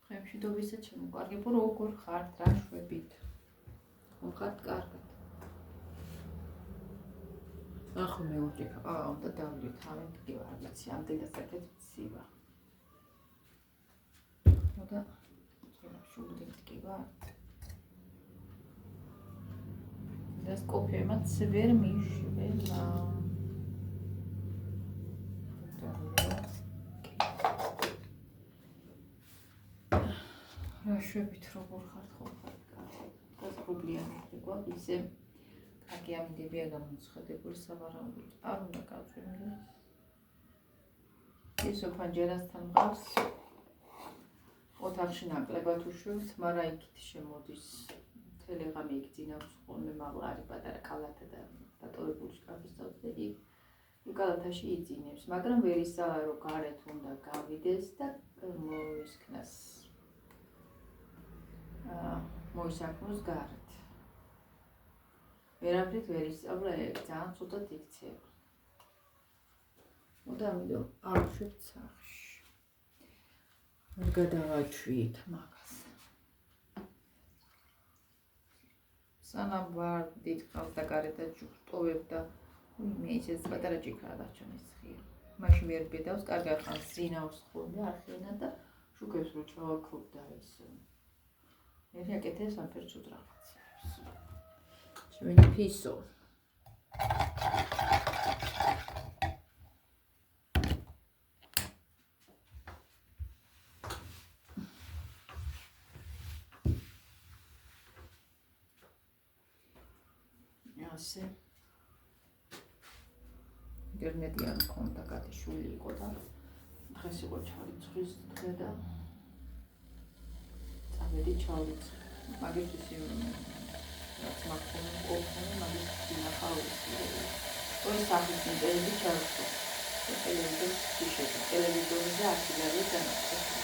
მშვიდობისა ჩემოყარგებო, როგორ ხართ, რა შვებით? ხართ კარგად. ახლა მე ვჭიქა, უნდა დავიდე თავი კი ვარ, ვიცი, ამდენად საერთოდ ცივა. და შუბლით კი ვარ. Das კოფემაც ვერ მიშველა. რა შვებით როგორ ხართ ხო ხართ კარგად. გაზრუბლიანი გვაქვს ისე კარგი ამინდებია გამოცხადებული სავარაუდოდ. არ უნდა გავწვიმდე. ისო ფანჯერასთან მყავს. ოთახში ნაკლებად უშვებთ, მაგრამ იქით შემოდის თელეღამი იქ ძინავს ხოლმე მაღლარი პატარა კალათა და დატოვებული შკაფის თავზე იქ კალათაში იძინებს, მაგრამ ვერ ისალა რომ გარეთ უნდა გავიდეს და მოისქნას მოისაქმნოს გარეთ. ვერაფრით ვერ ისწავლა ეგ ძალიან ცუდად იქცევა. ამიტომ არ ვშვებთ სახში. გადავაჩვით მაგას. სანამ ვარ დიდხანს და გარეთ ჯუხტოვებ და მე ისე პატარა ჭიქრა დარჩენს ხია. მაშინ ვერ ბედავს, კარგად ხანს ზინავს ხოლმე არხენა და შუქებს რო ჩავაქრობ და ეს მე აკეთებს ამფერ ცუდ რაღაცებს. ჩვენი ფისო. ასე ინტერნეტი არ მქონდა, გათიშული იყო და დღეს იყო ჩავრიცხვის დღე და წავედი ჩავრიცხ. მაგისთვის რაც მაქონდა ყოფილი, მაგის ნახავდი. ორი სახის ინტერნეტი ჩავრიცხო. ტელევიზორზე აქტივარი განაცხადი.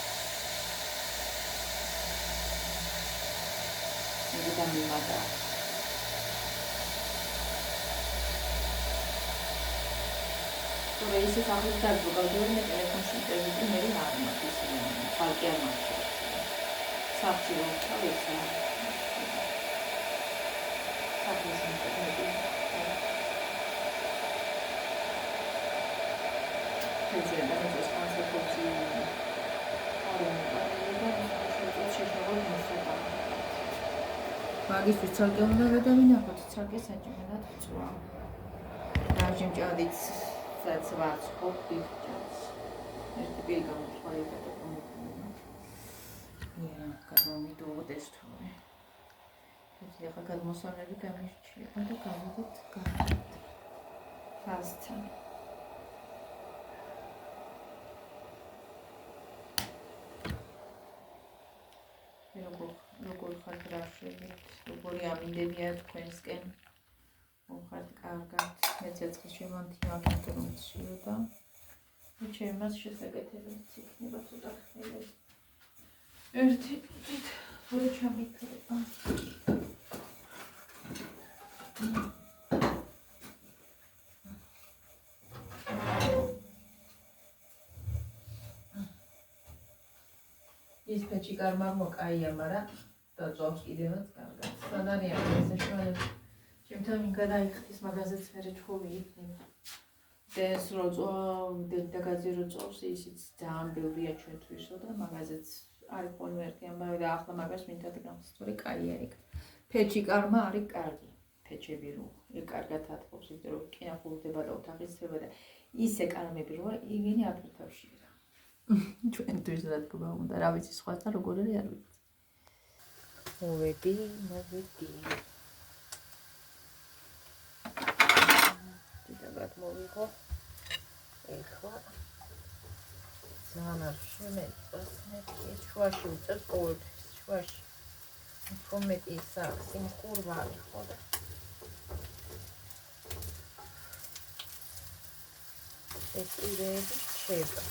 მე დამიმატა. ისე სახის დაგვრდები მე ტელეფონში ტელევიზორი მე არ მაქვს ხალხი არ მაქვს სახში რომ წავეცა სახის ინტერნეტი ესე და მე ეს კონსეფცი მაგისთვის ცალკე უნდა გადავინახოთ, ცალკე საჭმელად წვა. დავჯიმჭავდით That's hopefully ერთი პირი გამოცხადება და მომქონდა. გამომიდო ეს თორე. ეს ახლა გადმოსავლები გამირჩია და გავიდეთ გარეთ. ფასთან. როგორ ხართ რა შვებით, როგორი ამინდებია თქვენსკენ. ხართ კარგად, მეცეცხლის შემონთიაგეთ რომ ცივდა. ჩემ მას შესაკეთებელიც იქნება ცოტა ხელი. ერთი წუთით რო ჩამიქრება. ის პეჩი გარმარმო კაია, მაგრამ დაწვავს კიდევაც კარგად. სანარია ესე შევალებთ. ჩემთან გადაიხდის მაგაზეც მერე ჩხუბი იქნება. ეს და გაზირო წოვს ისიც ძალიან ბევრია ჩვენთვისო და მაგაზეც არის ხოლმე ერთი ამბავი და ახლა მაგას მინდათ გამოსწორი კაია იქ. ფეჩი კარმა არის კარგი. ფეჩები რო ეგ კარგად ათყობს ისე რომ კინახულდება და ოთახის ცება და ისე კარმები რო იგენი აფერთავშია. ჩვენთვის რა თქმა უნდა, რა ვიცი სხვათა როგორ არის არ ვიცი. მოვედი. მოვიღო ეხლა ძალიან არ შემეწოს მე შუაში უწევს ყოველთვის შუაში უფრო მეტი სიმხურვალი ხო და ეს იდეები რჩება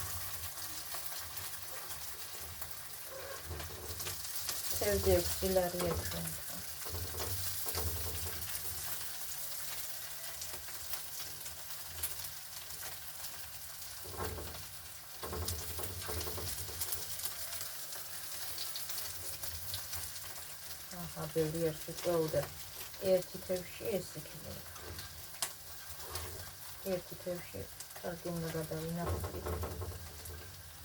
ცევზე ქსილარია ჩვენ აჰა, ბევრი ერთი წვეუდა. ერთი თევში ეს იქნება. ერთი თევში კარგი უნდა გადავინახოთ.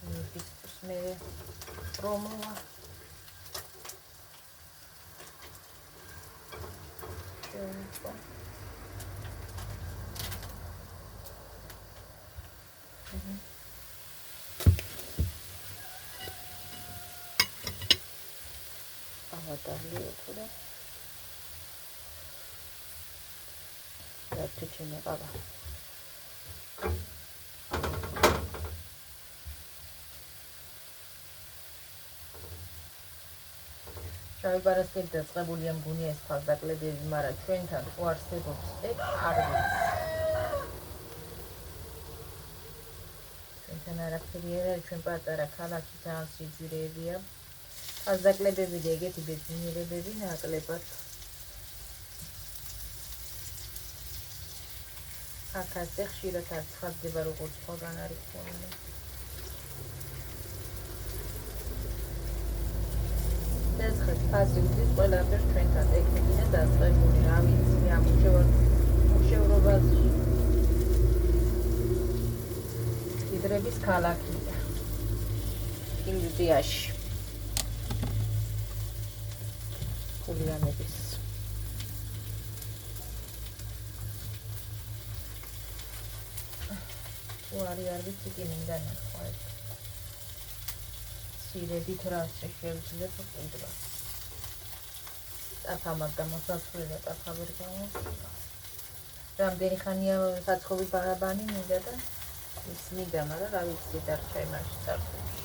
მისთვის მე პრომოა. შევიწვა. დავლიოთ და თვითონ ეყავა. შავი პარასკევი დაწყებულია მგონია ეს ფასდაკლებები, მაგრამ ჩვენთან თუ არსებობს ეგ არ ვიცი. ჩვენთან არაფერი არ არის, ჩვენ პატარა ქალაქი ძალიან სიძირეებია. ფასდაკლებები და ეგეთი ბედნიერებები ნაკლებად. აქაზე ხშირად არ ცხადდება როგორც სხვაგან არის ხოლმე. ეს ფასი უძის ყველაფერს ჩვენთან ტექნიკიდან დაწყებული, რა ვიცი, მუშევრობაზე. იდრების ქალაქია. ილუზიაში. ხულიანების. უარი არ ვიცი კი მინდა ნახვა ეს. სირედით რას შეიძლება ყვიდვა. ტაფამად გამოსასვლელად ტაფა ვერ გამოსვლა. რამდენი ხანია საცხობი ბარაბანი მინდა და ის მინდა, მაგრამ რა ვიცი დარჩა იმაში წარსულში.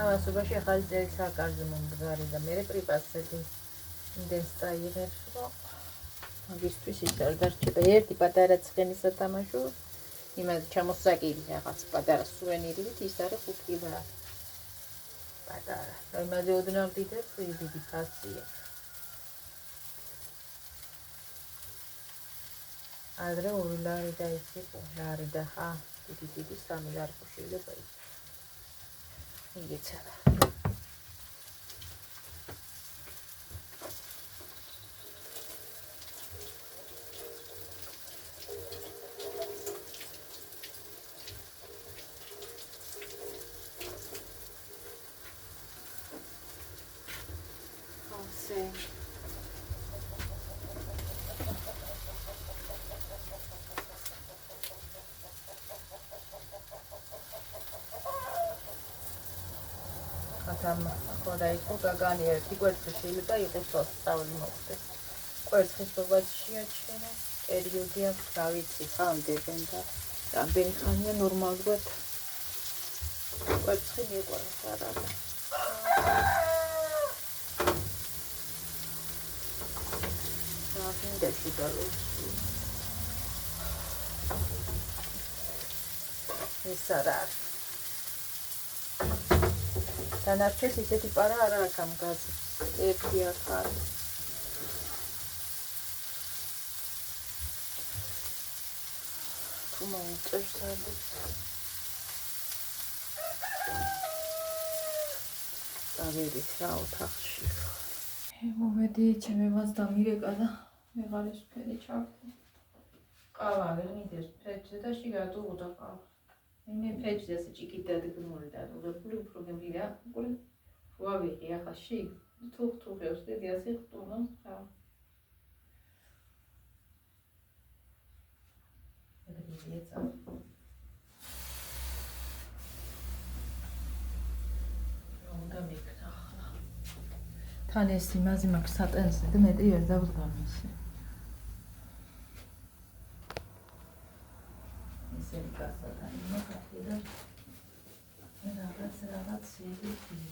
ამასობაში ახალი წელი საკარზე მომდგარი და მე პრიპასები იმდენს წაიღებს, რომ მაგისთვის ის არ დარჩება. ერთი პატარა ცხენი სათამაშო, იმად ჩამოსაკილი რაღაც პატარა სუვენირით, ის არის 5 კილო. პატარა. და იმაზე ოდნავ დიდი ფასია. ადრე 2 ლარი და ის იყო, ლარი და ხა, დიდი 3 ლარი შეიძლება იყოს. იგეცა. და ის გაგანი ერთი კვერცხი შეიძლება იყოს სწავლი მოხდეს. კვერცხისობას შეაჩერე, პერიოდი აქვს, რა ვიცი, ხანდებენ და რამდენი ხანია ნორმალურად კვერცხი მიყვარს არა. მინდაში გალოსი. ეს არა. დანარჩეს ისეთი პარა არ აქვს ამ გაზს. ერთი აქ არის. თუ მოუწევს არის. დავერით რა ოთახში. მოვედი, ჩემი მას დამირეკა და მეღარის ფერი ჩავდი. ყავა ვერ მიდეს ფეჭზე და შიგადუღდა ყავა. მე ფეჭზე ასე ჭიკიდად გმული და უღებული უფრო გემრია. უყური ვავიღი ახლა შიგ თუხთუხებს დიდი ასე ხტუნო ხა. ეგრეცაა. უნდა მიქნა ახლა. თან ეს იმაზე მაქვს სატენსი და მეტი ვერ დავდგამ ისე. ისე გასადა იმა ხათი და რაღაც შეიძლება.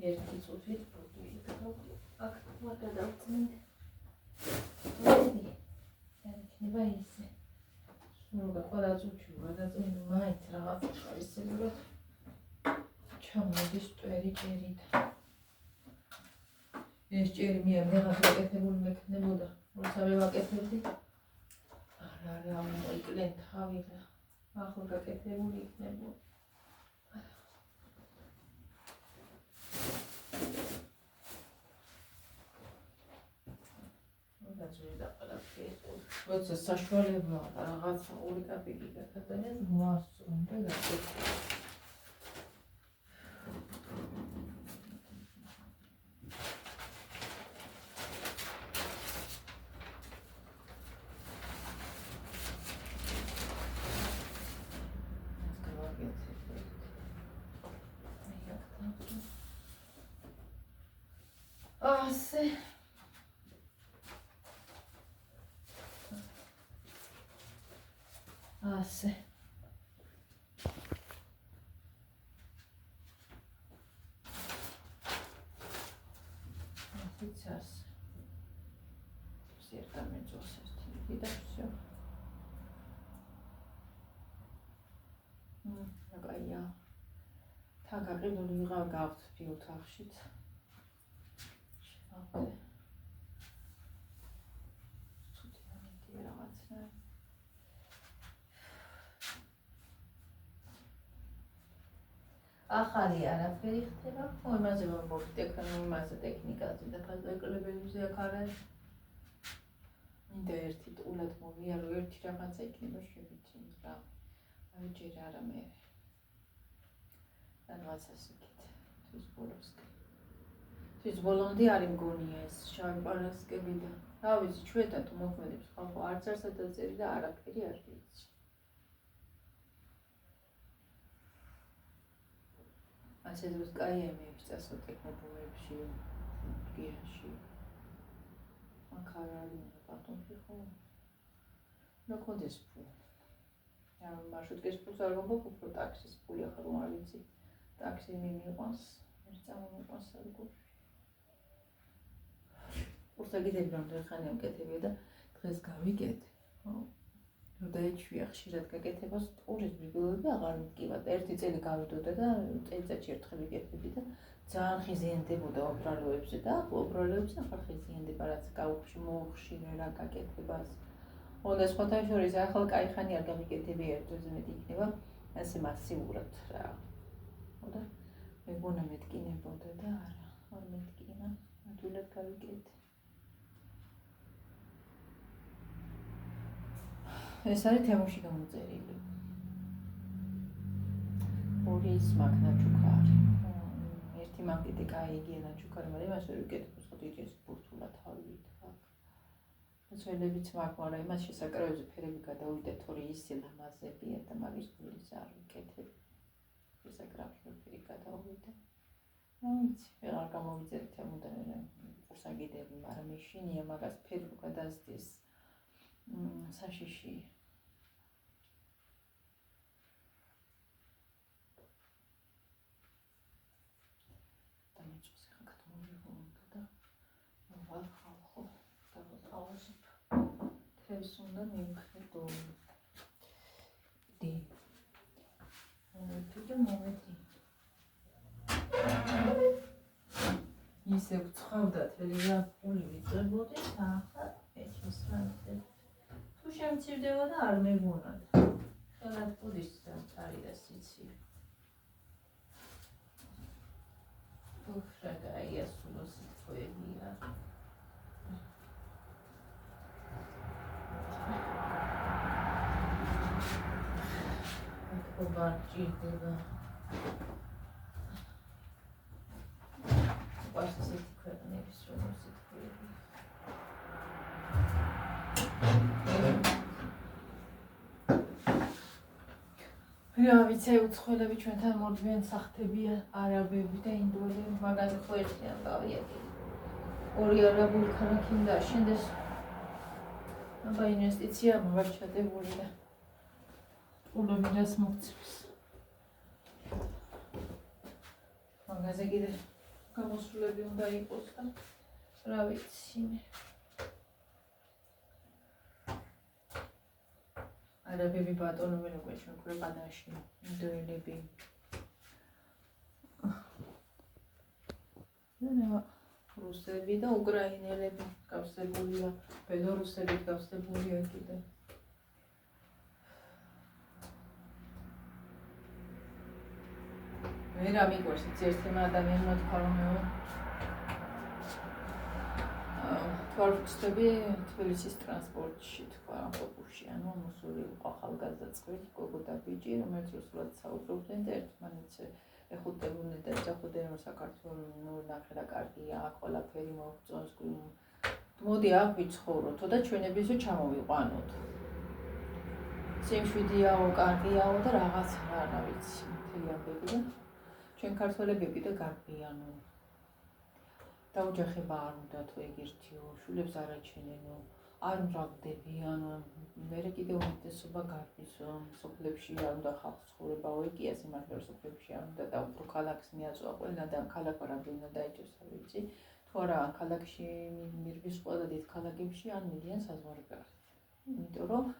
ერთი წუთით ვიდეო აქ გადავწმენთ. იქნება ისე. სულ ყველა წუთში გადაწმენდი მაინც რაღაც ხარისებურად ჩამოდის ტვერი ჭერით. ეს ჭერი მე რაღაც გაკეთებული მექნებოდა. როცა მე ვაკეთებდი არა მოიკლენ თავი და ახლა გაკეთებული იქნებოდა. როცა საშუალება რაღაცა ორი კაპიკი გაკეთდეს, მოასწრუნდა გაკეთება. ასე ასე сейчас зеркальницу составить и да все. Какая თან გაყიდული ვიღარ გავთ ფილთახშიც. ცუდი მომენტია რაღაცა. ახალი არაფერი ხდება. იმაზე მომდექნომაზე ტექნიკაზე და ფაზაკლებებზე აქ არის. მინდა ერთი ტულად მოვიარო, ერთი რაღაცა იქნება შევიცინო რა. აი ჯერ არა მე. რაღაცას იქით. თვის ბოლოს. თვის ბოლონდი არის მგონია ეს შავი პარასკევი და რა ვიცი ჩვენთან თუ მოქმედებს ხალხო არც არცადაწერი და არაფერი არ ვიცი. ასე დროს კაი ემეებს წასო ტექნობუმებში გიაში. აქ არ არის ბატონი ხო? ნაკოდეს ფული. რა მარშრუტკის ფულს არ გობ უფრო ტაქსის ფული ახლა რომ არ ვიცი. ტაქსი მიმიყვანს, ერთ წამომიყვანს სადგურში. ურთაგიდები რომ ხანი ამკეთებია და დღეს გავიგეთ. ხო? რომ დაიჩვია ხშირად გაკეთებას ტურიზმი ბილოები აღარ მткиვა. ერთი წელი გავიდოდა და წელიწადში ერთხელ ვიკეთებდი და ძალიან ხიზიანდებოდა უბრალოებზე და უბრალოებზე ახლა ხიზიანდება რაც მოუხშირე რა გაკეთებას. onda სხვათა შორის ახლა კაი ხანი არ გამიკეთები ერთ დღეზე მეტი იქნება ასე მასიურად რა. onda მეგონა მეტკინებოდა და არა არ მეტკინა. ადვილად გავიკეთე. ეს არის თემში გამოწერილი. ორი ის მაგნაჩუქარი. ერთი მაგნიტი კაი იგია ნაჩუქარი, მაგრამ იმას ვერ ვიკეთებ, ხო დიდის ბურთულა თავით აქ. ძველებიც მაგ, მაგრამ იმას შესაკრავებზე ფერები გადავიდე, თორე ისი ლამაზებია და მაგის გულის არ ვიკეთებ. შესაკრავში ფერი გადავიდე. რა ვიცი, ვეღარ გამოვიწერე თემუდან ურსაგიდები, მაგრამ მეშინია მაგას ფერი გადაზდეს. საშიში და მეწოს ხა გადმოვიღო და მოვალ ხალხო და ავაზებ თევს უნდა მივხედო დი თვითონ მომედი ისე ვცხავდა თელია ფული ვიწებოდი და ახლა ეს მოსმენდე თუ შემცირდება და არ მეგონად. ხელად პუდის არის და სიცივე. უხრა გაია სულო სიტყვებია. აქ ვარჭირდება. ვარს ისეთი ქვეყნების სულო სიტყვები. რა ვიცი უცხოელები ჩვენთან მოდიან სახთებიან არაბები და ინდოელები მაგაზე ხო ერთიან გავიაკი. ორი არაბული ქალაქი უნდა აშენდეს. აბა ინვესტიცია მოვარჩადებული და ტულები რას მოგწევს. მაგაზე კიდე გამოსვლები უნდა იყოს და რა ვიცი არაბები ბატონობენ უკვე ჩვენ ქვეყანაში ინდოელები რუსები და უკრაინელები გავსებულია ბელორუსები გავსებულია კიდე მე რა მიყვარს იცი ერთმა ადამიანმა თქვა რომ თვალ ვწდები თბილისის ტრანსპორტში თქვა ავტობუსში ანუ მოსული იყო ახალგაზრდა წყვილი გოგო და ბიჭი რომელიც რუსულად საუბრობდნენ და ერთმანეთს ეხუტებოდნენ და ეძახოდნენ რომ საქართველოს ნახე რა კარგია ყველაფერი მოგწონს მოდი აქ ვიცხოვროთ და ჩვენებისო ჩამოვიყვანოთ სიმშვიდეაო კარგიაო და რაღაც რა ვიცი მთელი ამბები და ჩვენ ქართველები და გარბიანო დაუჯახება არ უნდათ ეგერთიო შვილებს არ აჩენენო არ მრავლდებიანო მერე კიდე უმეტესობა გარბისო სოფლებში არ უნდა ხალხს ცხოვრებაო იგია სიმართლე რომ სოფლებში არ უნდა და უფრო ქალაქს მიაწვა ყველადან ქალაქ ვარადი უნდა დაიჭირს ვიცი თუ არა ქალაქში მირბის ყველა დიდ ქალაქებში არ მიდიან საზღვარგარეთ იმიტომ რომ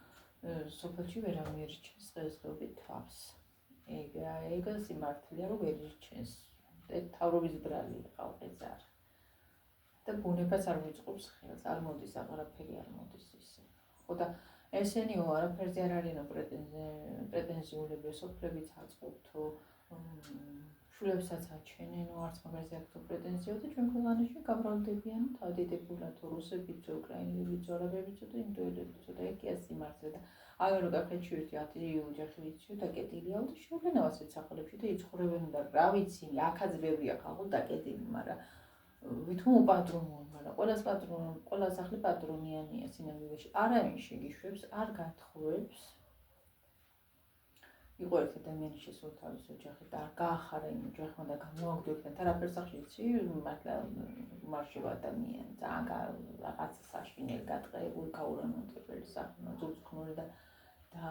სოფელში ვერ ამიერჩენს დღესდღეობით თავს ეგ სიმართლეა რომ ვერ ირჩენს თავრობის ბრალი ხალხის არ და ბუნებას არ ვიწყობს ხელს არ მოდის აღარაფერი არ მოდის ისე ხო და ესენიო არაფერზე არ არიანო პრეტენზიულები სოფლებიც აწყობთო შვილებსაც აჩენენო არც მაგაზე აქვს პრეტენზიო და ჩვენ ქვეყანაში გამრავლდებიან თავდადებულათო რუსებიც უკრაინელებიც არაბებიც და ინდოელებიც და ეგია სიმართლე და აგერ კახეთში ერთი 10 ოჯახი ვიციო დაკეტილია და შევლენავას ეცახალებში და იცხოვრებენ და რა ვიცი აქაც ბევრია ხალხო დაკეტილი მაგრამ ვითომ უპატრონოა მაგრამ ყველა სახლი პატრონიანია სინამდვილეში არავინ შეგიშვებს არ გათხოვებს იყო ერთ ადამიანის შესულ თავის ოჯახი და არ გაახარა იმ ოჯახმა და გამოაგდოებთან არაფერს ახშიცი მართლა მარშება ადამიანი ძალიან რაღაც საშინელი გადაყებული გაურანოტებელი სახნა ძუძქნური და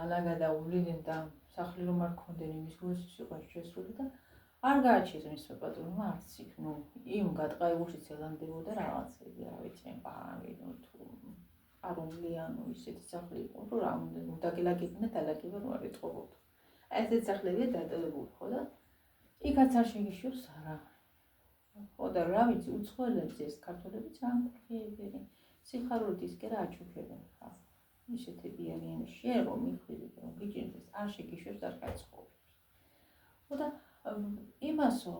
ალაგადაულიდნენ და სახლი რომ არ ქონდნენ იმის გულს იყო შესული და არ გააჩეს მის პატრონმა არც იქ ნუ იმ გადაყებულში ცელანდებოდა რაღაცები რა ვიცი პარამი ნუ თუ არუნლიანო ისეთი სახლი იყო რომ რა უნდა გელაგებინა დალაგება რომ არ ეთყობოდ ესეც სახლებია დატოვებული ხო და იქაც არ შეგიშვებს არა ხო და რა ვიცი უცხოელებს ეს ქართველები ძალიან ხიებერი სიხარულით ისკე რა აჩუქებენ ხა ისეთები არიან შენ რომ მიხვიდეთ რომ გიჭირდეს არ შეგიშვებს არ გაწყობებს ხო და იმასო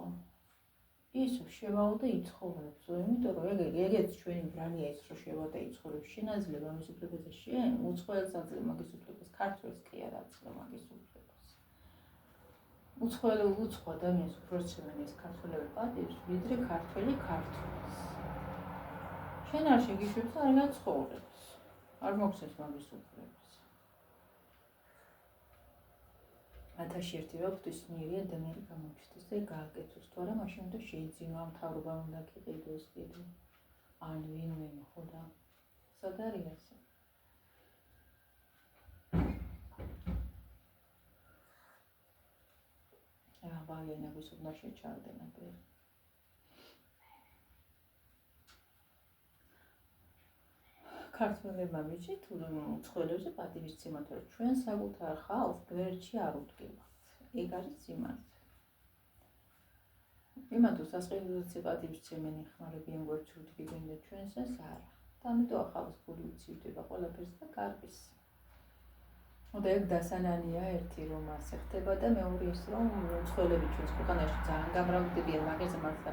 ისო შევაო და იცხოვრებსო იმიტომ რომ ეგეც ჩვენი ბრალია ის რომ შევა და იცხოვრებს შენ აძლევ ამის უფლებაზე შენ უცხოელს აძლევ მაგის უფლებას ქართველს კი არ აძლევ მაგის უფლებას უცხოელი უცხო ადამიანს უფრო ცემენ ეს ქართველები პატივს ვიდრე ქართველი ქართველს შენ არ შეგიშვებს არ გაცხოვრებს არ მოგცემს მაგის უფლებას 1001 ღვთისმიერი ადამიანი გამოჩნდეს და გააკეთოს თუ არა მაშინ უნდა შეიძინო ამ მთავრობა უნდა კიდევ კიდე ან ვინმე ხო და სად არის ასე რა ბავშვი გუსუბნა შეჩარდენ აბე ქართველებმა ვიცი თუ უცხოელებზე პატივისცემა თუ ჩვენ საკუთარ ხალხს გვერდში არ უდგებთ ეგ არის სიმართლე იმათო სასყიდოზე პატივისცემენი ხმარებიან გვერდში უდგებენ და ჩვენსაც არა და ამიტომ ახალს გული უცივდება ყველაფერს და კარგის და ეგ დასანანია ერთი რომ ასე ხდება და მეორე ის რომ უცხოელები ჩვენს ქვეყანაში ძალიან გამრავლდებიან მაგას მართლა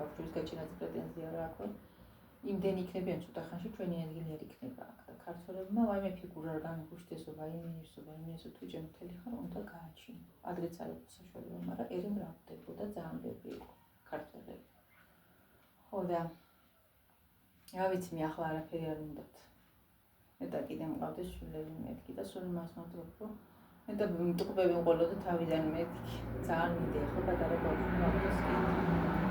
ბავშვის გაჩენაზე პრეტენზია რა აქვს იმდენ იქნებიან ცოტა ხანში ჩვენი ადგილი არ იქნება აქ და ქართველებმა ვაიმე ფიგურა არ გამიგუშტესო ვაიმე ისო თუ ჯერ მთელი ხარ უნდა გააჩინო ადრეც არ იყო საშუალება მაგრამ ერი მრავლდებოდა ძალიან ბევრი იყო ქართველები ხო და რა ვიცი მე ახლა არაფერი არ უნდათ მე და კიდე მყავდეს შვილები მეთქი და სულ მას მოთხოვ მე და მტყუპები მყოლოდა თავიდან მეთქი ძალიან მიდე ხო პატარა ბავშვი მყავდეს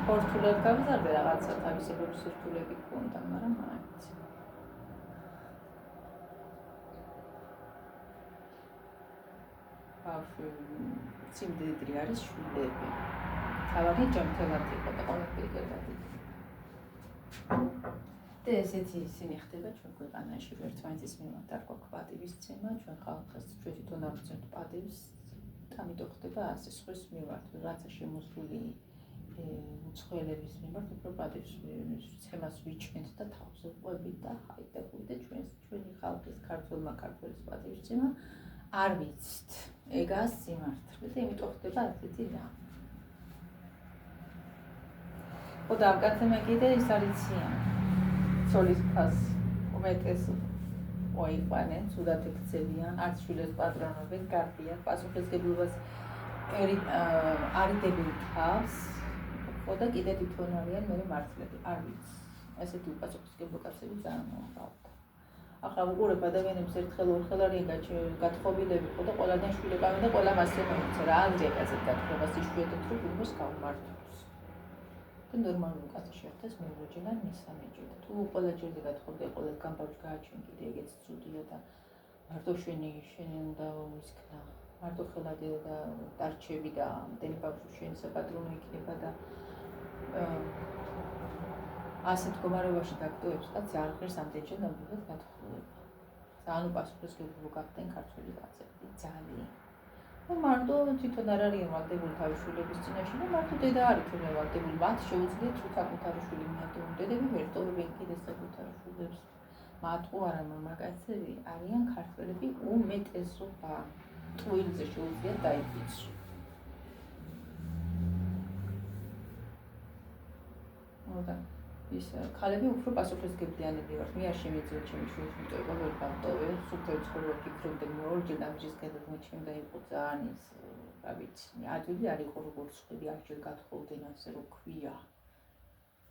ხორთულად გავზარდე რაღაცა თავისებური სირთულეები გქონდა, მაგრამ მაინც. ბავშვი სიმდიდრე არის შვილები. თავი ჯამთელად იყო და ყველაფერი გადადით. და ესეთი ისინი ხდება ჩვენ ქვეყანაში ერთმანეთის მიმართ არ გვაქვს პატივისცემა, ჩვენ ხალხს ჩვენ თვითონ არ ვცემთ პატივს, ამიტომ ხდება ასე სხვის მიმართ, რაცა შემოსული უცხოელების მიმართ უფრო პატივისცემას ვიჩვენთ და თავზე ყვებით და ჰაიდებული და ჩვენი ხალხის ქართველის პატივისცემა არ ვიცით. ეგას სიმართლე და იმიტომ ხდება ასეთი რამ. ხო და ამ კაცმა კიდე ის არიციან. ცოლის ფას უმეტეს ოიყვანენ, ცუდად ექცევიან, არც შვილებს პატრონობენ, გარდიან, პასუხისმგებლობას არიდებენ თავს, ხო და კიდე თვითონ არიან მე მართლები, არ ვიცი. ესეთი უპასუხისმგებლო კაცები ძალიან მომყავთ. ახლა უყურებ ადამიანებს ერთხელ ორხელ არიან გათხოვილები, ხო და ყველადან შვილებავენ და ყველა მასზე მოიცა რა, ანდრია კაცად გათხოვებას იშვიათად რომ გულმოს გავმართოს. და ნორმალური კაცი შეხვდეს მეუღლეჯიდან მესამეჯერ. თუ ყველა ჯერზე გათხოვდა, ყველა გამბავში გააჩვენ კიდე ეგეც ცუდია და მარტო შენი უნდა მისქნა. მარტო ხელადი და დარჩები და მდენი ბავშვი შენი საპატრონო იქნება და ასეთ მდგომარეობაში დაგტოვებს კაცი არ ღირს ამდენჯერ ნამდვილად გათხოვება. ძალიან უპასუხისმგებლო გახდნენ ქართველი კაცები, ძალიან. და მარტო თვითონ არ არიან ვალდებული თავის შვილების წინაშე და მარტო დედა არ იქნება ვალდებული, მათ შეუძლიათ თუ საკუთარი შვილი მიატოვონ. დედები ვერ ტოვებენ კიდე საკუთარ შვილებს. მათ უარა მამაკაცები არიან ქართველები უმეტესობა. ტყუილზე შეუძლიათ დაიფიცრონ. და ის ქალები უფრო პასუხისმგებლიანები ვართ. მე არ შემიძლია ჩემი შვილის მიტოვება ვერ გავტოვე. სუფთა ცხოვრება ფიქრობდი მე ორჯერ ამჯერს გადადგმა ჩემ დაიყო ძალიან ის რა ვიცი. ადვილი არ იყო როგორც ხვდი არჯერ გათხოვდნენ ასე რომ ქვია.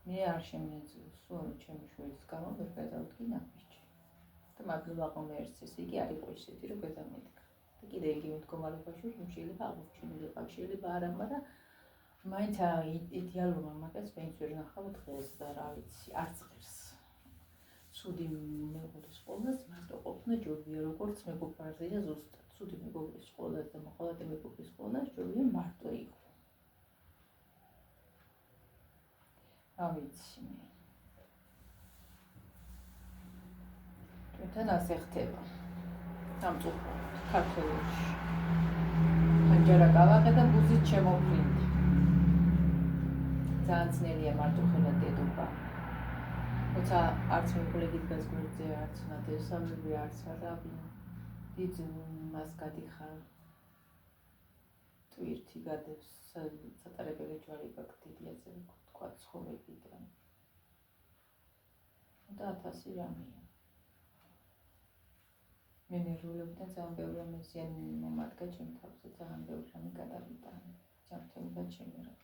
მე არ შემიძლია სულ ჩემი შვილის გამო ვერ გადავდგი ნახიჩი. და მადლობა ღომერთის იგი არ იყო ისეთი რომ გადამედგა. და კიდე იგივე მდგომარეობაში რომ შეიძლება აღმოჩენილიყო, შეიძლება არა, მაგრამ მაინც იდეალურ მამაკაცს მაინც ვერ ნახავ დღეს და რა ვიცი, არც ღირს. ცუდი მეგობრის ყოლას მარტო ყოფნა ჯობია, როგორც მეგობრაზე და ზუსტად. ცუდი მეგობრის ყოლას და მოყოლადი მეგობრის ყოლას ჯობია მარტო იყო. რა ვიცი მე. ჩვენთან ასე ხდება. სამწუხაროდ ქართველებში. ხანჯარა გავაღე და ბუზით შემოფრინდა. ძალიან ძნელია მარტო ხელად დედობა. როცა არც მეკოლეგით გასგვერდზე, არც ნადირსამები, არც არავი დიდ მას გადიხარ. ტვირთი გადებს სატარებელი ჯვარი გაქვს დიდი ასე თქვა ცხოვრებიდან. და 1000 რამეა. მე ნერვიულობიდან ძალიან ბევრი რამე ზიანი მომადგა ჩემ თავზე, ძალიან ბევრი რამე გადავიტანე. ჯანმრთელობა ჩემი რა.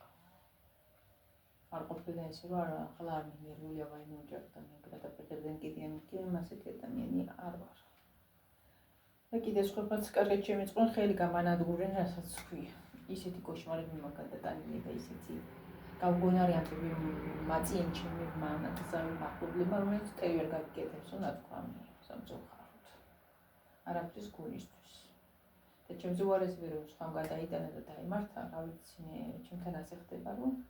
არ ყოფილა ესე რომ ახლა არ მინერვულია ვაიმე ოჯახი და მე გადაფერდენ კიდიან კი ასეთი ადამიანი არ ვარ. და კიდე სხვაფერს კარგად შემიწყონ ხელი გამანადგურენ რასაც ქვია. ისეთი კოშმარები მაგალ დატანილი და ისეთი გავგონარიანტები მაწიენ ჩემი მანათსავი მახლობლება რომელიც ტერი ვერ გაგიკეთებს რა თქვა მე სამწუხაროდ. არაფრის გულისთვის. და ჩემზე უარესი ვერ ვსხამ გადაიტანა და დაიმართა, რა ვიცი მე ჩემთან ასე ხდება რომ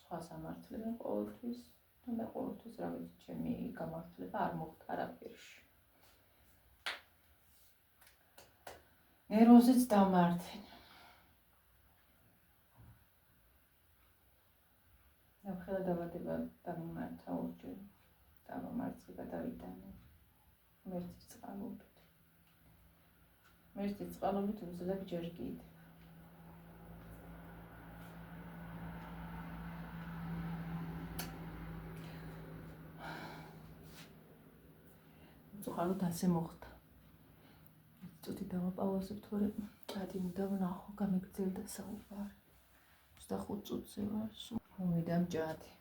სხვა სამართლებენ ყოველთვის და მე ყოველთვის რა ვიცი ჩემი გამართლება არ მოხდა არაფერში. ნერვოზიც დამართენ. ნახელა დავადება დამიმართა ორჯერ. დამამარცხება დავიტანე. მერცის წყალობით. მერცის წყალობით უზადებ ჯერ კიდე. ხალხ ასე მოხდა. წუთი დავაპაუზებ თორე კადი უნდა ვნახო გამიგრძელდა საუბარი. 25 წუთზე ვარ სულ. მომიდა მჭადი.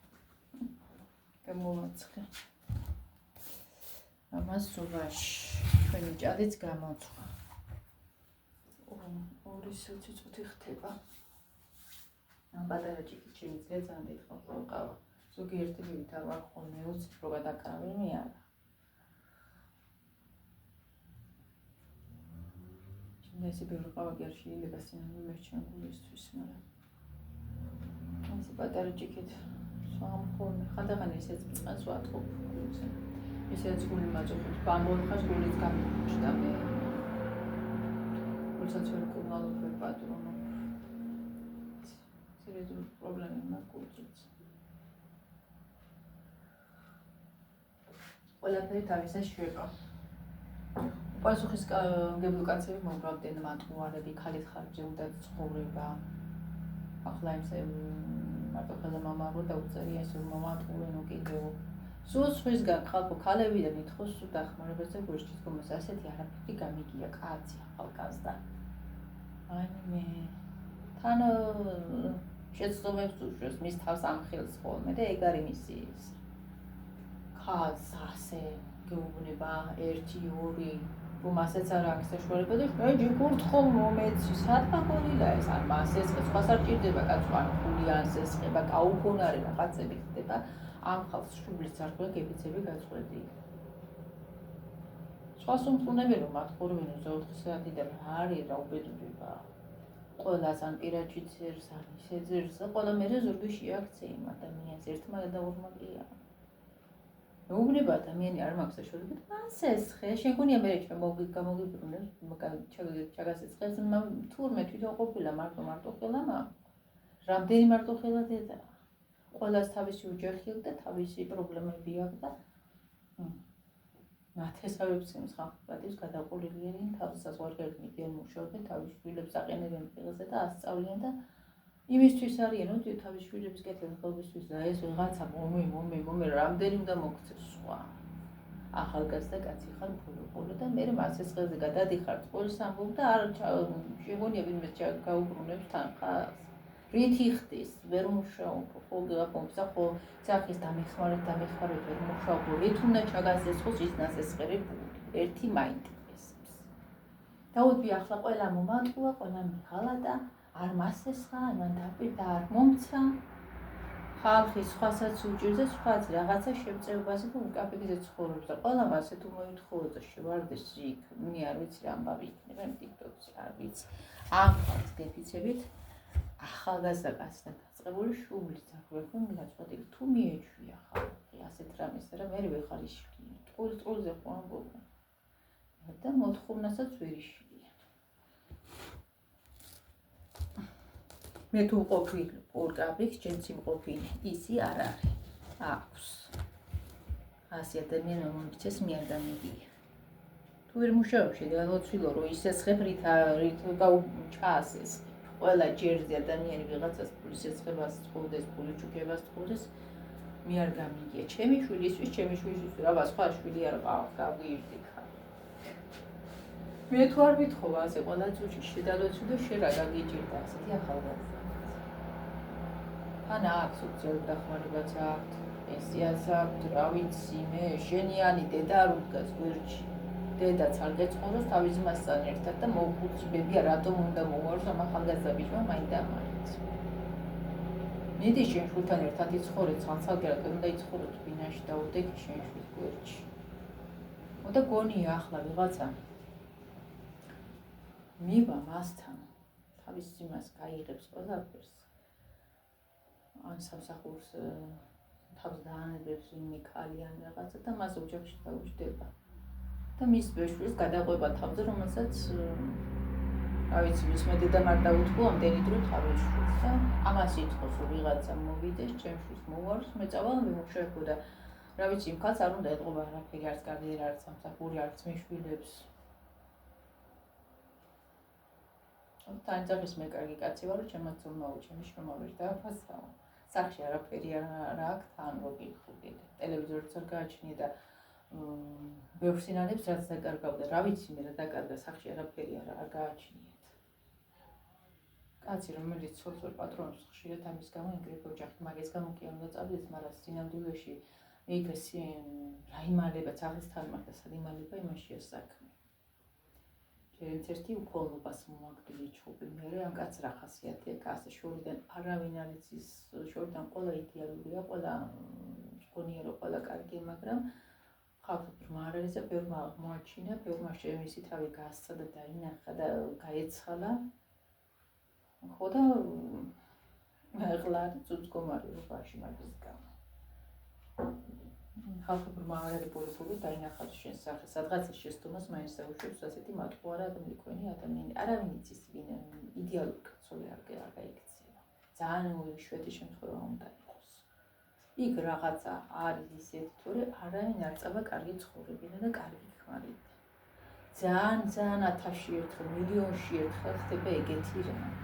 გამოვაცხე. ამას სულაში ჩვენი მჭადიც გამოცხა. ორი წუთი ხდება. ამ პატარა ჭიქით შემიძლია ძალიან დიდხანს ვიყავა. ზოგიერთი ვით არ ვარ ხოლმე უცებ რო გადაკრავე მე არა. ესე ბევრი ყავი არ შეიძლება სინამდვილე მერჩენებულისთვის, მაგრამ ესე პატარა ჭიქით სამხოლმე ხანდახან ესეც წყალს ვატყობ გულზე. ესეც გული მაძოხებს, ბამბოლ ხარ გულიც გამიჩნდა მე. გულსაც ვერ კუმალობ, ვერ პატრონობ. სერიოზული პრობლემები მაქვს გულზეც. ყველაფერი თავისას შვება. პასუხისმგებლო კაცები მომგავდნენ მატყუარები, ქალის ხარჯზე უნდა ცხოვრება. ახლა ისე მარტო ხელა მამა რო დაუწერია ეს რომ მომატყუენ უკიდეო. სულ სხვისგან ხალხო ქალებიდან ითხოვს სულ დახმარებაზე გურჩის გომოს ასეთი არაფერი გამიგია კაცი ახალგაზრდა. აი მე თან შეცდომებს უშვებს მის თავს ამხელს ხოლმე და ეგ არის მისი ის. ხალხს ასე გეუბნება 1-2 რომ ასეც არ აქვს საშუალება და მე გურთხო მომეცი სადღა გონილა ეს არ მასეს სხვას არ ჭირდება კაცვან ფულიან ზესხება გაუგონარი რაღაცები ხდება ამ ხალხს შუბლის ძარღვე გებიცები გაწყვეტი სხვას უმწუნები რომ მათყურვენ 4 საათიდან რა არის რა უბედურება ყველას ან პირაჩი წერს ან ისე წერს ყველა მერე ზურგი შეაქცე იმ ადამიანს ერთმა და ორმა ყია მეუბნება ადამიანი არ მაქვს საშუალება მასესხე შენ გონია მე ჩემ გამოგიბრუნებს ჩაგასეცხეს თურმე თვითონ ყოფილა მარტო ხელამა რამდენი მარტო ხელა დედა ყველას თავისი ოჯახი აქვს და თავისი პრობლემები აქვს და ნათესავებს იმს ხალხს გადაყოლილიანი თავის საზღვარგარეთ მიდიან მუშაობენ თავის შვილებს აყენებენ ხელზე და ასწავლიან და იმისთვის არიან რომ თავის შვილების კეთილდღეობისთვის და ეს ვიღაცა მომე რამდენი უნდა მოგცეს სხვა ახალგაზრდა კაცი ხარ ბოლო და მე მასეს ხელზე გადადიხარ სკოლის ამბობ და არ შეგონია ვინმე გაუბრუნებს თანხას რითი ხდის ვერ მუშაობ ხოლმე აპომსა ხო სახის დამეხმარეთ ვერ მუშაობ რით უნდა ჩაგასესხოს ის ნასესხერებული ერთი მაინტერესებს დაუდგი ახლა ყველა მომატყუა ყველა მიღალა და არ მასესხა ამან დაპირდა არ მომცა ხალხი სხვასაც უჭირდა სხვაც რაღაცა შემწეობაზე და უკაფეგზე ცხოვრობს და ყველა მასე თუ მოითხოვო და შევარდეს იქ მე არ ვიცი რა ამბავი იქნება TikTok-ზე არ ვიცი ამ ხალხს გეფიცებით ახალგაზრდა კაცთან დაწყებული შუბლის ძარღვე ხომ გაწყვეტილი თუ მიეჩვია ხალხი ასეთ რამეს და მე ვეხარ ისშვილი ტყულზე ხო ამბობენ და მოთხოვნასაც ვერ ისშვია მე თუ ყოფილ ორგაბიქს ჩემს იმყოფილი ისი არ არის აქვს ასე ადამიანი მომიჩეს მე არ გამიგია თუ ვერ მუშაობ შეგალოცვილო რომ ისესხებ რით გაუჩასეს ყველა ჯერზე ადამიანი ვიღაცას ფულის ეცხებას თხოვდეს ფული ჩუქებას თხოვდეს მე არ გამიგია ჩემი შვილისთვის რა სხვა შვილი არ ყავს გავიირდი მე თუ არ ვითხოვა ასე ყველა წუთში შედალოცვი და შენ რა გაგიჭირდა ასეთი ახალგაზრდა თან აქვს უცებ დახმარებაც აქვს პენსიაც აქვს რა ვიცი მე ჟენიანი დედა არ უდგას გვერდში დედაც არ გეწყოროს თავის მასთან ერთად და მოუხუცებებია რატომ უნდა მოვაროს ამ ახალგაზრდა ბიჭმა მაინც და მაინც მიდი შენ შვილთან ერთად იცხოვრე ცალ-ცალკე უნდა იცხოვროთ ბინაში და უდექი შენ შვილს გვერდში და გონია ახლა ვიღაცა მივა მასთან თავის იმას გაიღებს ყველაფერს ან სამსახურს თავს დაანებებს ვინმე ქალი ან რაღაცა და მას ოჯახში დაუჯდება და მის ბეშვილს გადაყვება თავზე რომელსაც რა ვიცი მის დედამ არ დაუთქო ამდენი დრო თავის შვილს და ამას ითხოვს რომ ვიღაცა მოვიდეს ჩემს შვილს მოვაროს მე წავალ მემუშავებო და რა ვიცი იმ ქალს არ უნდა ეთყობა არაფერი არც კარიერა არც სამსახური არც მიშვილებს თანძაღის მე კარგი კაცი ვარ, ჩემაც უმაო, ჩემი შრომა ვერ დააფასაო. სახში არაფერი არ აქვს, თან მოგიხდი. ტელევიზორიც არ გააჩნია და ბევრ სინანებს რაც დაკარგავდა, რა ვიცი მე რა დაკარგა, სახში არაფერი არ გააჩნიათ. კაცი რომელიც ცოლს ვერ პატრონობს, ხშირად ამის გამო იგრება ოჯახი, მაგის გამო კი არ უნდა წავიდეს, მაგრამ სინამდვილეში იქ რა იმალება, სახის თანმახ და სად იმალება იმაშია საქმე. ერთ ერთი უქოლობას მომაგდილი ჩუბი მე ამ კაცს რა ხასიათი აქვს ასე შორიდან არავინ არ იცის შორიდან ყველა იდეალურია ყველა გონია რომ ყველა კარგი მაგრამ ხალხი ბრმა არ არის და ბევრმა მოაჩინა, ბევრმა შემისი თავი გაასცა და დაინახა და გაეცხალა. ხო და ახლა წუწკომარი რობაში მაგის გამო. ხალხი ბრმა არ არის ბოლო დაინახა შენ სახე სადღაც შესტომას მაინც დაუშვებს ასეთი მატყუარა ადამიანი ადამიანი არავინ იცის ვინ იდეალური კაცოლი არ გაიქცევა. ძალიან უშვეთი შემთხვევა უნდა იყოს. იქ რაღაცა არის ისეთ თორე არავინ არ წავა კარგი ცხოვრებინა და კარგი ხმარით. ძალიან 1000-ში ერთხელ, მილიონში ერთხელ ხდება ეგეთი რამ.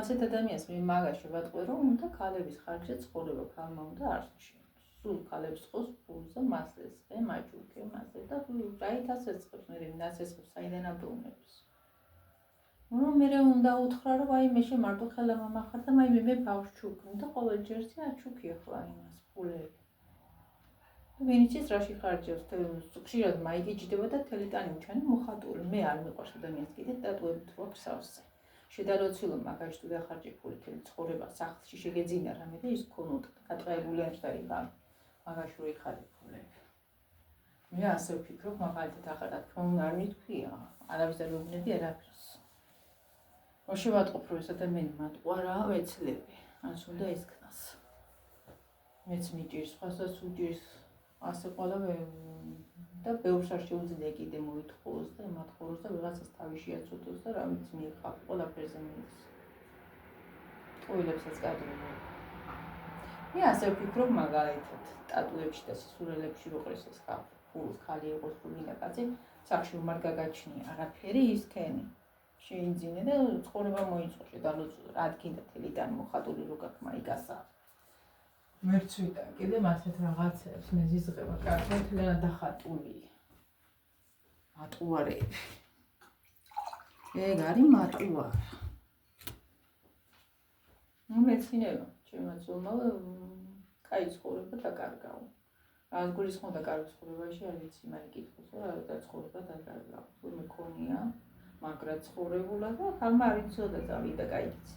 ასეთ ადამიანს მე მაგაში ვატყვე რომ უნდა ქალების ხარჯზე ცხოვრება ქალმა უნდა არ შეშინოს. სულ ქალებს ხოს ფულზე მასლეს ხე მაჯურკე მასე და რაით ასეწყებს მე ასეწყებს საიდან აბრუნებს. მე უნდა უთხრა რომ აი მე შემარტო ხელა მომახარ და მე ბავშვ ჩუქნი და ყოველ ჯერზე აჩუქი ახლა იმას ფულები. ვინც ის რაში ხარჯებს ხშირად მაიგიჯდება და თელიტანი უჩანი მოხატული მე არ მიყვარს ადამიანს კიდე დატუებით რო ქსავსე. შედაროცილო მაგაში თუ დახარჯე ფული თელი ცხოვრება სახლში შეგეძინა რამე და ის ქონოდა გატყეებული არ დაიბა მაგაში რო იხარე ფულები. მე ასე ვფიქრობ მაგალითად ახლა რა თქმა უნდა არ მithქვია არავის არ ვეუბნები არაფერს. შევატყობ რომ ეს ადამიანი მატყუარა ვეცლები ანს უნდა ისქნას. მეც მიჭირს სხვასაც უჭირს ასე ყველა და ბევრს არ შეუძლია კიდე მოითხოვოს და ემატყუროს და ვიღაცას თავი შეაცოდოს და რამიც მიიღავს ყველაფერზე მიიღს. ტყუილებსაც გადმოვა. მე ასე ვფიქრობ მაგალითად ტატუებში და სისურელებში რო ყრის ეს ფულს ხალი იყოს ფულინა კაცი სახში უმარ გაგაჩნია არაფერი ისქენი. შეინძინე და ცხოვრება მოიწყო შედაროც რადგან თელიდან მოხატული რო გაქვს მაიგასა. მერც ვიდა კიდე მასეთ რაღაცებს მე ზიზღება კარგი თლიანად დახატული მატყუარები ეგ არის მატყუარა მეცინება ჩემმა ძმმა კაი ცხოვრება დაკარგაო რას გულისხმობდა კარგი ცხოვრებაში არ ვიცი მაგრამ კითხოს რა ცხოვრება დაკარგაო თუ მეკონია მაგრა ცხოვრებულა და ხალმა არ იცოდა წავიდა კაიც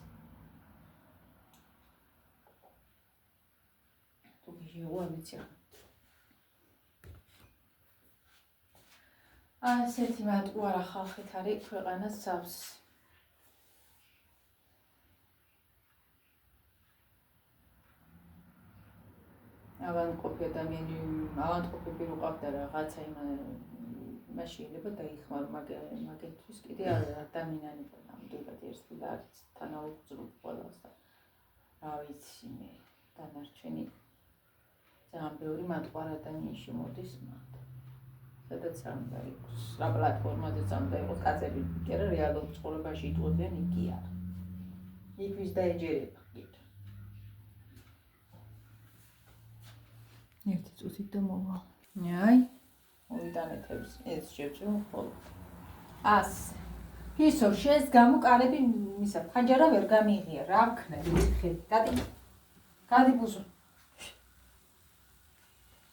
ასეთი მატყუარა ხალხით არის ქვეყანას სავს. ავადმყოფი ავადმყოფები რო ყავდა რაღაცა იმას შეიძლება დაიხმარო მაგენთვის კიდე ადამიანები ნამდვილად ერთი და არის თანაუგრძნობ ყველას და რა ვიცი მე დანარჩენი ძალიან ბევრი მატყუარ ადამიანი შემოდის მათ. სადაც არ უნდა იყოს. რა პლატფორმაზეც არ უნდა იყოს კაცები კი არა რეალურ ცხოვრებაში იტყობიან იგი არა. იქ ვის დაეჯერება კიდე. ერთი წუთით და მოვა. აი, მოვიტანეთებს ეს შეჭრილ ხოლმე. ასე. ისო შენს გამოკარები მისა ფანჯარა ვერ გამიღია. რა ვქნები ხედი. გადი ბუზო.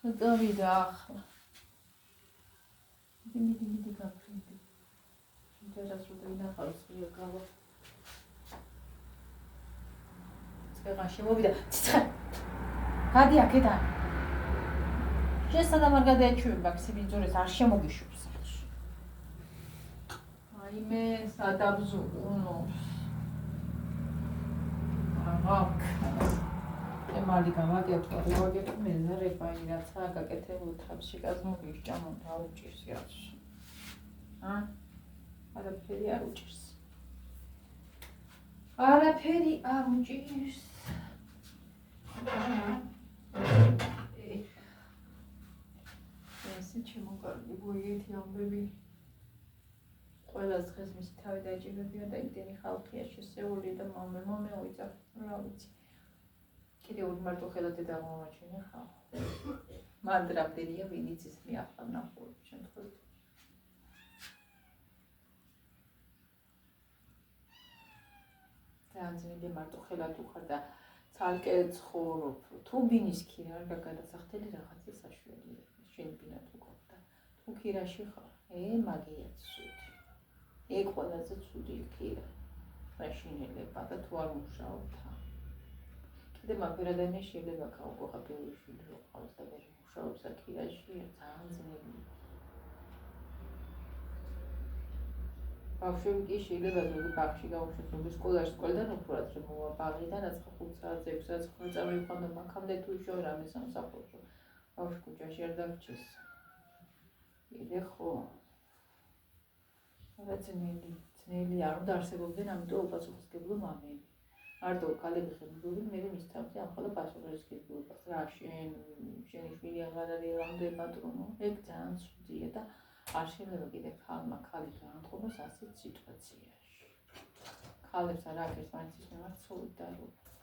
დავიდა ახლა. მიდი გაფრინდი. შეიძლება რომ დავინახავს ღია გავა. წეღა შემოვიდა. ციცხე. გადი აქედან. შესაძლოა არ გადაეჩვევა ქსიბინძურეს არ შემოგიშვებს. აი მე სადაბზუნო. აღაკ. მალი გამაკეთო, როაგეთ მეზარება ირაცა გაკეთებულ თაბში გაზმობის ჭამონ დაუჭირს რაც. არაფერი არ უჭირს. არაფერი არ უჭირს. ესე ჩემოგარგი გოიეთი ამბები. ყველას დღეს მისი თავი დაჭირებია და იმდენი ხალხია შესეული და მომეუვიდა, რა ვიცი. კიდე ორი მარტო ხელად დაგმოვაჩინე ხალხ. მანდრაბდელია ვინიც ის მიახლა ნახულობ შემთხვევით. ძალიან ძნელი მარტო ხელად უხარ და ცალკე ცხოვრობ. თუ ბინის კი არ გადასახდელი რაღაცა საშუალებაა. შენ ბინა თუ გქონდა. თუ უქირაში ხარ. მაგია ცუდი. ყველაზე ცუდი ქირა. რაშინელება და თუ არ მუშაობ თან. კიდე მაგერადანი შეიძლება გავყო ხაფელი შვილი რო ყავს და ვერ მუშაობს აქირაში, ძალიან ძნელია. ბავშვები კი შეიძლება ზოგი ბაღში გაუშვეს, ზოგი სკოლიდან უფრად რომ მოვა ბაღიდან აცხა 5 საათზე, 6 საათზე ხომ წამივიყვანო მაქამდე თუ ისო რამე სამსახურში. ბავშვი ქუჩაში არ დავრჩეს. კიდე ხო. რა ძნელი არ უნდა არსებობდნენ, ამიტომ უპასუხისმგებლო მამები. მარტო ქალები ხებულობენ, მე მისთავზე ახლა პასუხისმგებლობას. რა შენი შვილი აღარ არის რამდენ პატრონო? ეგ ძალიან ცუდია და არ შეიძლება კიდე ქალმა ქალი გაანთქონოს ასეთ სიტუაციაში. ქალებს არ აქვს მაინც ის მიმართ სოლიდარობა.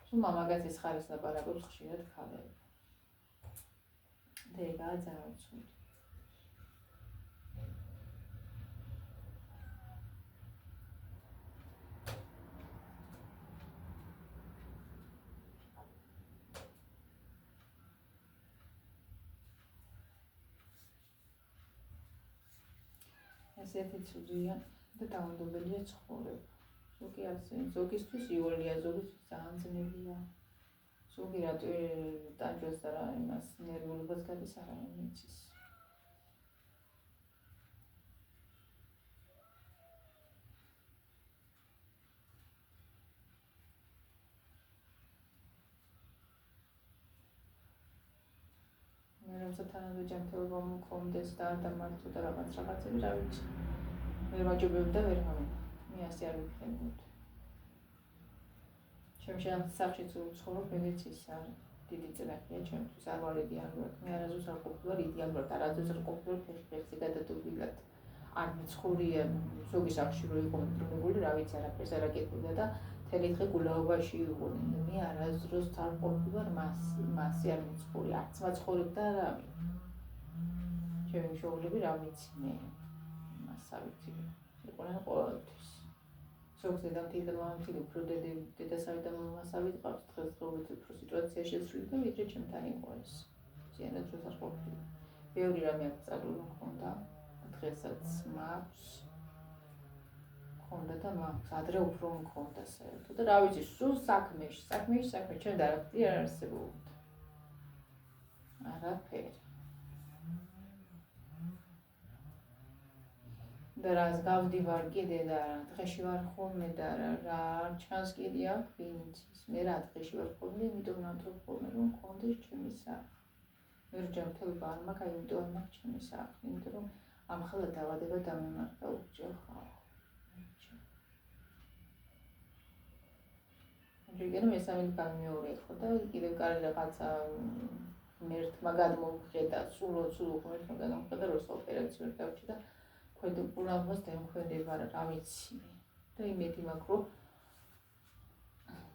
სულ მამაკაცის ხარეს ლაპარაკობს ხშირად ქალები. და ეგაა ძალიან ცუდი. ესეთი ცუდია და დაუნდობელია ცხოვრება. ზოგი ასე, ზოგისთვის იოლია, ზოგისთვის ძალიან ძნელია. ზოგი რატო ტანჯვას და რა იმას ნერვულობას გადის არავინ იცის. მე როცა თანადო ჯანმრთელობა მქონდეს და არ დამარცხო და რაღაცები რა ვიცი. ვერ მაჯობებდა ვერ გამინა. მე ასე არ ვიქნებოდ. ჩემში ამ სახში ცხოვრობ, ეგეც ის არის. დიდი წინახია ჩემთვის არ ვარ იდეალურად. მე არასდროს არ ყოფილვარ იდეალურად, არასდროს არ ყოფილვარ ფეხი გადადობილად. არ მეცხოვრია ზოგი სახში რო იყო მდგომებული, რა ვიცი, არაფერს არ აკეთებდა და მთელი დღე გულაობაში იყო. მე არასდროს არ ყოფილვარ მასე არ მეცხოვრი, არც მაცხოვრებდა რა. ჩემი შოულები რა ვიცი მე. მასავით იყვნენ ყოველთვის. ზოგ დედამთილი და მამამთილი უფრო დედასავით და მამასავით ყავს დღესდღეობით უფრო სიტუაცია შეცვლილი და ვიდრე ჩემთან იყო ეს. ზიანად დროს არ ყოფილი. ბევრი რამე აქ წაგული მქონდა. დღესაც მაქვს. მქონდა და მაქვს. ადრე უფრო მქონდა საერთოდ და რა ვიცი, სულ საქმეში, ჩვენ და არაფერი არ არსებობდა. არაფერი. და რას გავდივარ კიდე და დღეში ვარ ხოლმე და რა ჩანს კიდე აქ ვინცის. მე რა დღეში ვარ ხოლმე, იმიტომ ნამდვილ ხოლმე რომ მქონდეს ჩემი სახლი. მე ჯანმრთელობა არ მაქვს, იმიტომ არ მაქვს ჩემი სახლი, იმიტომ რომ ამხელა დავადება დამემართა უჯერ ხარ. რეგენ მესამე გამეორე ხო და კიდევ კარი რაღაცა მერტმა გადმოვხედა, სულ ღმერთმა გადმოვხედა, რომ ოპერაციო დავჭი და ქვედუპულამოს დამქვედება რა ვიცი და იმედი მაქვს რომ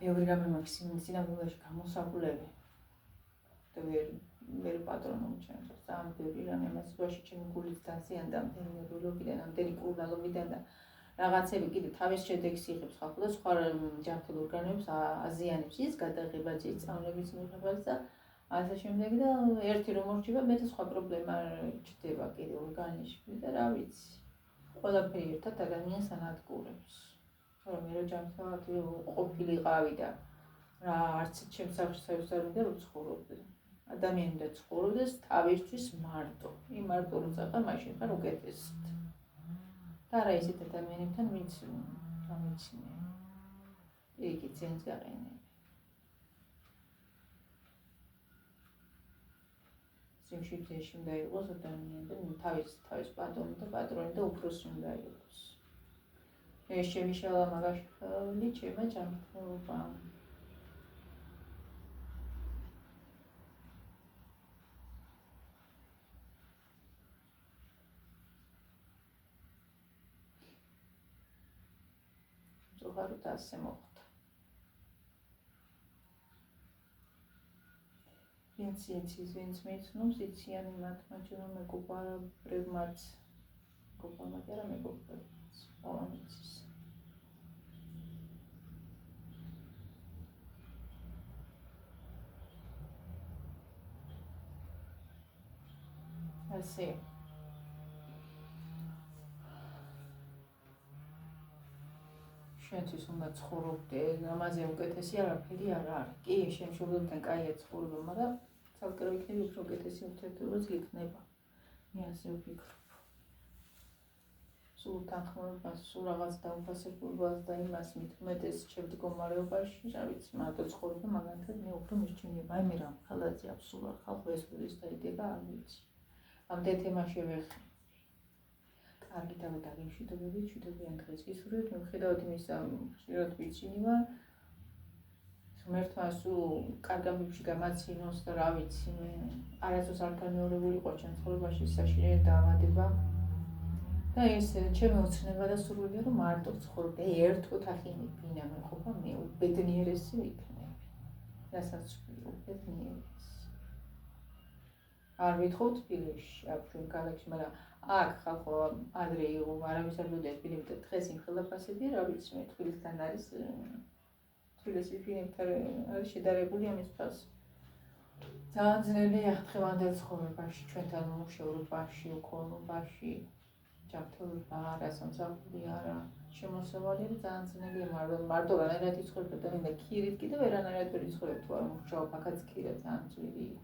მეორე რამე მაქსიმუმ სინამდვილეში გამოსაგულები და ვერ პატრონო ჩემს ამ ბევრი რამე მასობაში ჩემი გულიც დაზიანდა მთელი ნერვულობიდან ამდენი კურნალობიდან და რაღაცები კიდე თავის შედეგს იღებს ხალხი და სხვა ჯანმრთელ ორგანოებს აზიანებს ის გადაღებაც ის სწავლების მიღებას და ასე შემდეგ და ერთი რომ მორჩება მე და სხვა პრობლემა ჩდება კიდე ორგანიზმში და რა ვიცი ყველაფერი ერთად ადამიანს ანადგურებს რომ მე რომ ჯანმრთელად ყოფილიყავი და რა არც ჩემს სახში საერთოდ არ ვცხოვრობდი ადამიანი და ცხოვრობდეს თავისთვის მარტო იმ მარტო რომ წაყა მაშინ ხარ უკეთესად და რა ისეთ ადამიანებთან ვინც გამიჩნია იგი ძენს გაყენე სიმშვიდეში უნდა იყოს ადამიანი და თავის პატრონი და უფროსი უნდა იყოს. ეს შემიშალა მაგაში ჩემო ჯანმრთელობა. ზოგადად ასე მოხდა. ვინც იცის, ვინც მეცნობს, იციან მათმა ჩემო მეგობრებმაც. მეგობრებმაც არა მეგობრებმაც. ყველამ იცის. ასე შენთვის უნდა ცხოვრობდე, ამაზე უკეთესი არაფერი არ არის. კი, შენ მშობლებთან კაია ცხოვრება, მაგრამ ცალკე რო იქნები უფრო უკეთესი ურთიერთობაც იქნება. მე ასე ვფიქრობ. სულ თანხმობას, სულ რაღაც დაუფასებულობას და იმას მithumetes ჩემ მდგომარეობაში, რა ვიცი, მარტო ცხოვრება მაგალითად მე უფრო მირჩენია. აი მე რა ხალხი აბსოლუტურად ხალხი ეს ის დაიდება, არ ვიცი. ამდე თემაში ვეხი. კარგი დავიდაგე მშვიდობები, მშვიდობიან დღეს გისურვებთ, მიუხედავად იმისა, ხშირად ვიცინი ვარ. ღმერთმა სულ კარგ ამბებში გამაცინოს და რა ვიცი, მე არასდროს არ განმეორებული ყო ჩემ ცხოვრებაში საშინელი დაავადება. და ეს ჩემი ოცნება და სურვილია, რომ მარტო ცხოვრობ, ერთ ოთახი ვინა მეყოფა, მე უბედნიერესი ვიქნები. რასაც უბედნიერესი. არ ვითხოვ თბილისში, აქ ჩვენ ქალაქში, მაგრამ აქ ხალხო ადრე იყო, არავის არ მოდიოდა ფილმებთან, დღეს იმ ხელაფასებია, რა ვიცი, მე თბილისთან არის თბილისი ფილმებთან არის შედარებული ამის ფასი. ძალიან ძნელია დღევანდელ ცხოვრებაში, ჩვენთან მუშაობაში, უქონობაში, ჯანმრთელობა არა, სამსახური არა, შემოსავალი ძალიან ძნელია, მაგრამ მარტო რანაირად იცხოვრებ და მინდა ქირით კიდე ვერანაირად ვერ იცხოვრებ, თუ არ მუშაობ, აქაც ქირა ძალიან ძვირია.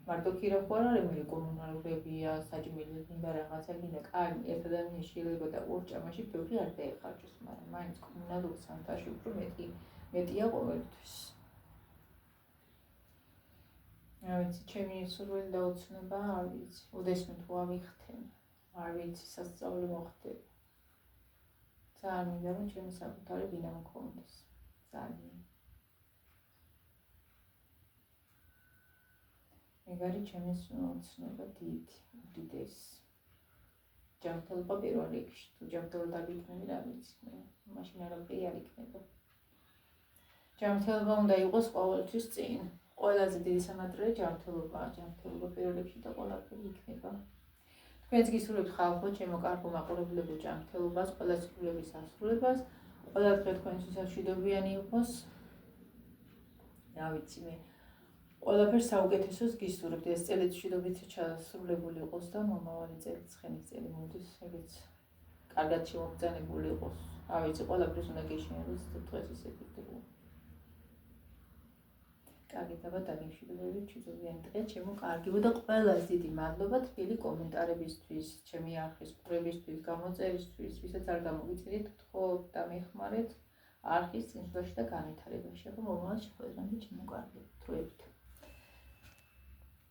მარტო ქირა ხო არ არის, მე კომუნალურებია, საჭმელი გინდა რაღაცა გინდა, კაი, ერთ ადამიანს შეიძლება და ორ ჭამაში ბევრი არ დაეხარჯოს, მაგრამ მაინც კომუნალურ სანთაში უფრო მეტია ყოველთვის. რა ვიცი, ჩემი სურვილი და ოცნება არ ვიცი, ოდესმე თუ ავიხთენ, არ ვიცი, სასწაული მოხდება. ძალიან მინდა, რომ ჩემი საკუთარი ბინა მქონდეს, ძალიან. ეგარი ჩემი ოცნება დიდი, უდიდესი. ჯანმრთელობა პირველ რიგში, თუ ჯანმრთელად არ იქნები, რა ვიცი, მაშინ არაფერი არ იქნება. ჯანმრთელობა უნდა იყოს ყოველთვის წინ. ყველაზე დიდი სანადრე ჯანმრთელობაა, ჯანმრთელობა პირველ რიგში და ყველაფერი იქნება. თქვენც გისურვებთ ხალხო, ჩემო კარგო მაყურებლებო ჯანმრთელობას, ყველა სურვილების ასრულებას, ყველა დღე თქვენთვის მშვიდობიანი იყოს. რა ვიცი, მე ყველაფერს საუკეთესოს გისურვებთ, ეს წელიც მშვიდობით ჩასრულებული იყოს და მომავალი წელი ცხენის წელი მოდის, ეგეც კარგად შემოგზავნებული იყოს. რა ვიცი, ყველაფერს უნდა გეშინიოს დღეს ისეთი დღე. კარგი დავადაგე მშვიდობები, მშვიდობიანი დღე, ჩემო კარგიო და ყველაზე დიდი მადლობა თბილი კომენტარებისთვის, ჩემი არხის ყურებისთვის, გამოწერისთვის, ვისაც არ გამოგიწირით, გთხოვთ და მეხმარეთ არხის წინსვლაში და განვითარებაში. ახლა მომავალ შეხვედრამდე ჩემო კარგიო, თვეებით.